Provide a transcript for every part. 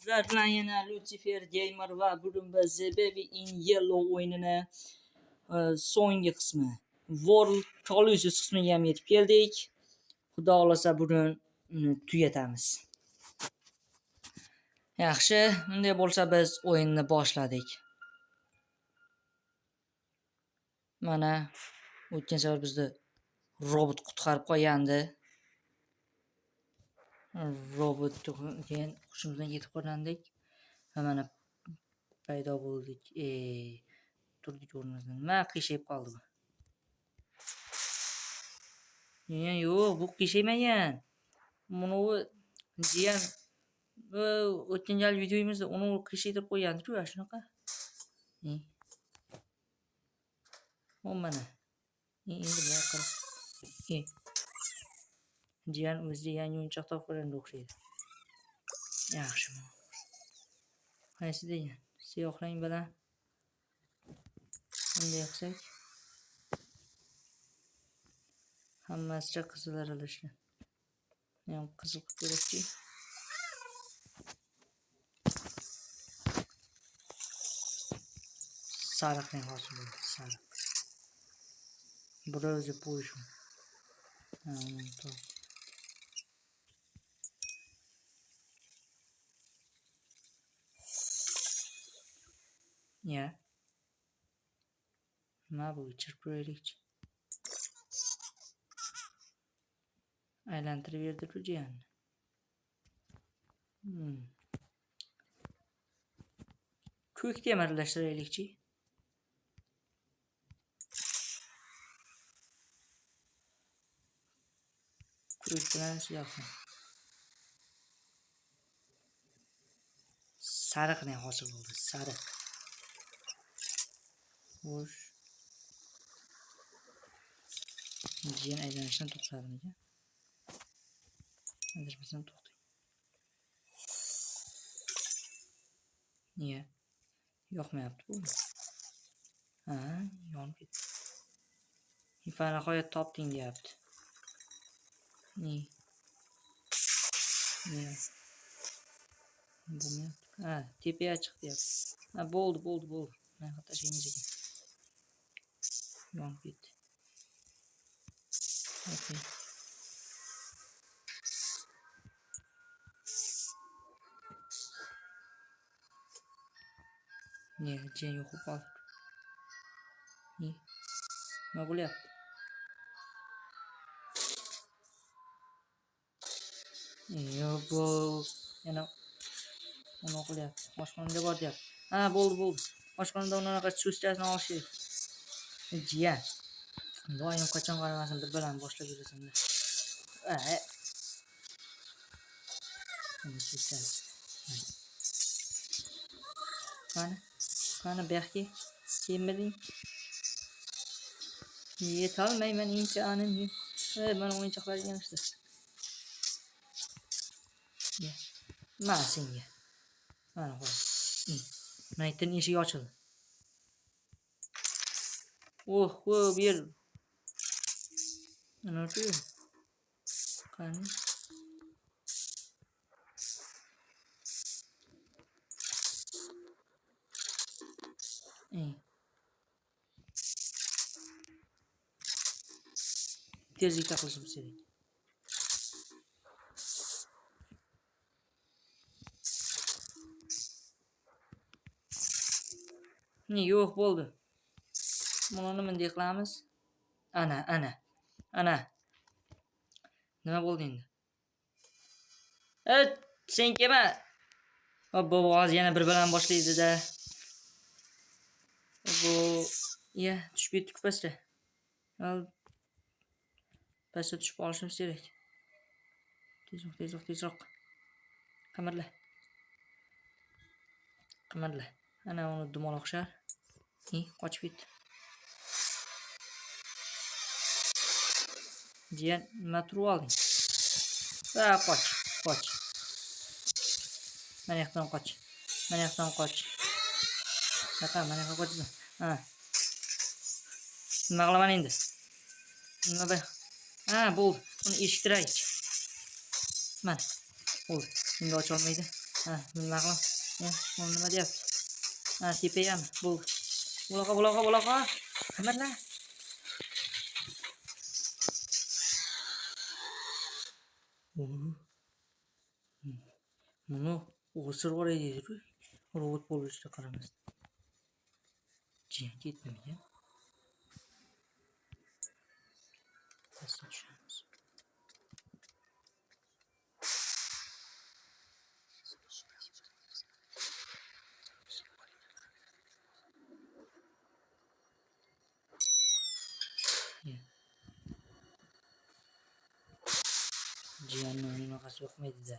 Sizlar yana Lucifer Gamer va bugun biz Baby in Yellow o'yinini so'nggi qismi World Colossus qismiga ham yetib keldik. Xudo xolasa bugun uni tugatamiz. Yaxshi, unday bo'lsa biz o'yinni boshladik. Mana o'tgan safar bizni robot qutqarib qo'ygandi. Robot keyin hushimizdan ketib qolgandik. Va mana paydo bo'ldik. Turdik o'rnimizdan. Nima qiyshayib qoldi bu? Yo'q, bu qiyshaymagan. Buni jiyan o'tgan gal videomizda uni qiyshaytirib qo'ygandik-ku, shunaqa. Mana. Endi bunday qilib. Jiyan o'ziga yangi o'yinchoq topib qo'yganga o'xshaydi. Yaxshi. Qaysi degan? Siyoh rang bilan bunday qilsak. Hammasiga qizil aralashgan. Men qizil qilib ko'raychi. Sariq rang hosil bo'ldi, sariq. Buni o'zi qo'yishim. To'g'ri. Ya. Nima bu? Chirib ko'raylikchi. Aylantirib berdi-ku jiyanni. Ko'kda ham aralashtiraylikchi. Ko'k bilan siyoh. Sariq rang hosil bo'ldi, sariq. Xo'sh. Jiyan aylanishdan to'xtadimi? Adashmasam to'xtang. Niye? Yoqmayapti bu. Yonib ketdi. Nihoyat topding deyapti. Bo'lmayapti. Tepaga chiq deyapti. Bo'ldi. Men tashlaymiz ekan. Yonib ketdi. Okay. Jiyan yo'qib qoldi. Nima bo'lyapti? Bu yana uni o'qilyapti. Oshxonaga bor deyapti. Bo'ldi. Oshxonada unaqa chustasini olish kerak. Jiyan. Doim qachon qaramasin bir bilan boshlab yurasan-da. Qani buyoqqa kelmading? Yetolmayman inchonim. Mana o'yinchoqlar yanishdi. Mana senga. Mana qo'y. Maytdan eshik ochildi. Bu yer. Ana-ku. Qani? Tezlikda qilishim kerak. Yo'q bo'ldi. Buni bunday qilamiz. Ana. Nima bo'ldi endi? Sen kelma. Bu hozir yana bir bilan boshlaydi-da. Tushib ketdik pastga. Pastga tushib olishimiz kerak. Tezroq. Qimirla. Ana uni dumaloq shar. Qochib ketdi. Jiyan, nima turib olding? Qoch. Mana yoqdan qoch. Mana yoqqa qochasan. Nima qilaman endi? Bo'ldi. Uni eshittiraylik. Mana. Bo'ldi. Endi ocha olmaydi. Ha, nima qilaman? Nima deyapti? Ha, tepayam. Bo'ldi. Buloqa. Nimalar? Buni o'sir bor edi. Robot bo'lishga qaramasdan. Jiyan ketmagan. Pastga tushamiz. Jiyanni unaqasi yo'qmaydi-da.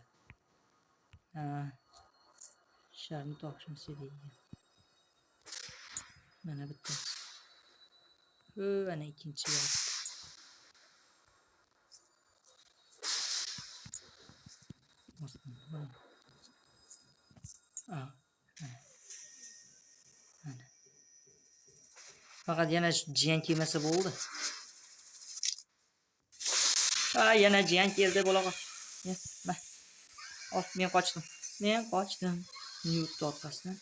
Sharni topishimiz kerak. Mana bitta. Ana ikkinchi yotdi. Faqat yana jiyan kelmasa bo'ldi. Yana jiyan keldi buloqa. Men qochdim. Yurtni orqasidan.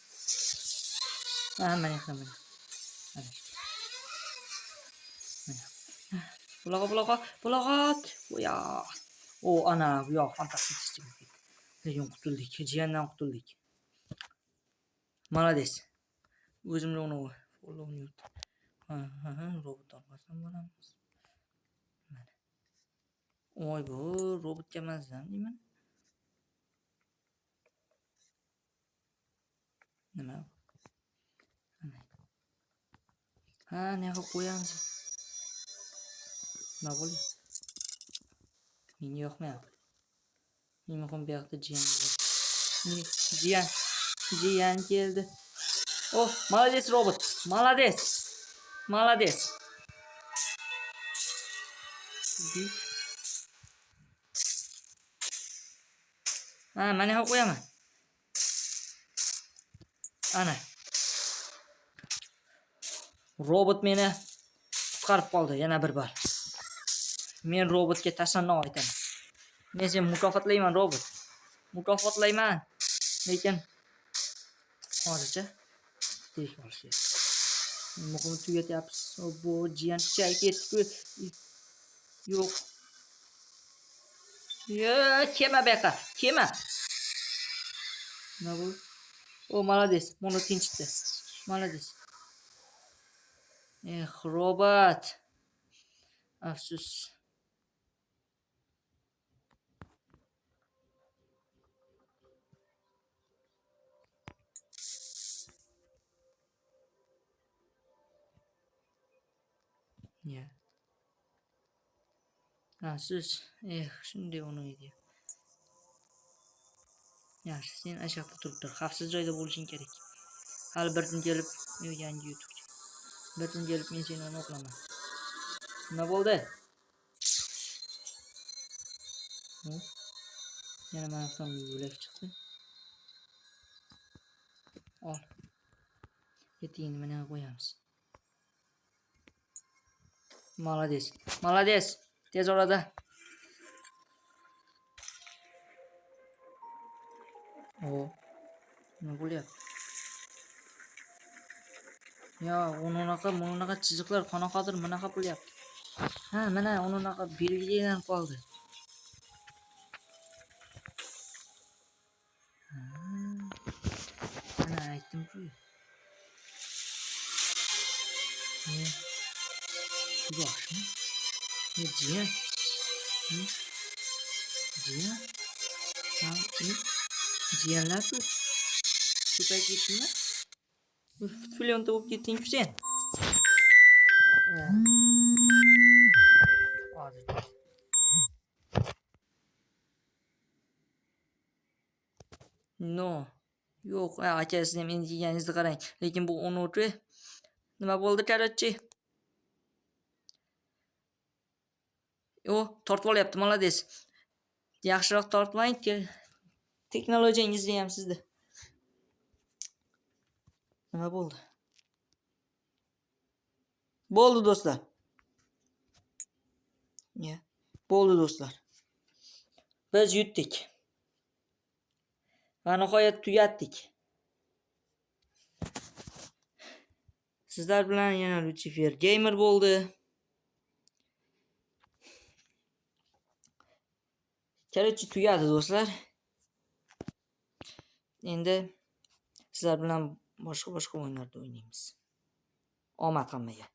Mana. Buloqa. Voya. Ana bu yoq fantastik. Lekin qutuldik. Jiyandan qutuldik. Молодец. O'zimni uni qo'llovni yurt. Robot orqasidan boramiz. Mana. Bu robotga mazam deyman. Nima? Ne qilib qo'yamiz? Nima bo'ldi? Menga yoqmayapti. Men muhim bu yoqda jiyan keldi. Молодец robot. Молодец. Mana yo'q qo'yaman. Ana. Robot meni qutqarib qoldi yana bir bor. Men robotga tashlannoq aytaman. Men seni mukofotlayman robot. Lekin hozircha tek olishga. Muhimi tugatyapmiz. Bu jiyan chay ketdi. Yo'q. Kema beqa. Kema. Nima bu? Молодец. Meni tinchitdi. Молодец. Robot. Afsus. Siz shunday o'ynaydi. Yaxshi, sen ashyoqda turibdir. Xavfsiz joyda bo'lishing kerak. Hali birdan kelib, yangi YouTubechi. Birdan kelib men seni o'qlaman. Nima bo'ldi? Yana mendan yo'lak chiqdi. Ol. Yetingni mana qo'yamiz. Молодец. Tez orada. Nima bo'lyapti? Unaqa chiziqlar qanaqadir bunaqa bo'lyapti. Mana unaqa belgilanib qoldi. Mana aytdim-ku. Yoshmi? Jiyan. Jiyanlar-ku. Ko'payib ketdingmi? Filmda bo'lib ketding-ku sen. Yo'q, akasi ham endi yeganingizni qarang. Lekin bu 10'chi. Nima bo'ldi, karotchi? Tortib olyapti, молодец. Yaxshiroq tortmang, texnologiyangizni ham sizda. Nima bo'ldi? Bo'ldi do'stlar. Bo'ldi do'stlar. Biz yutdik. Va nihoyat tugatdik. Sizlar bilan yana Lucifer Gamer bo'ldi. Короче, tugadi do'stlar. Endi sizlar bilan boshqa o'yinlarda o'ynaymiz. Omad hammaga.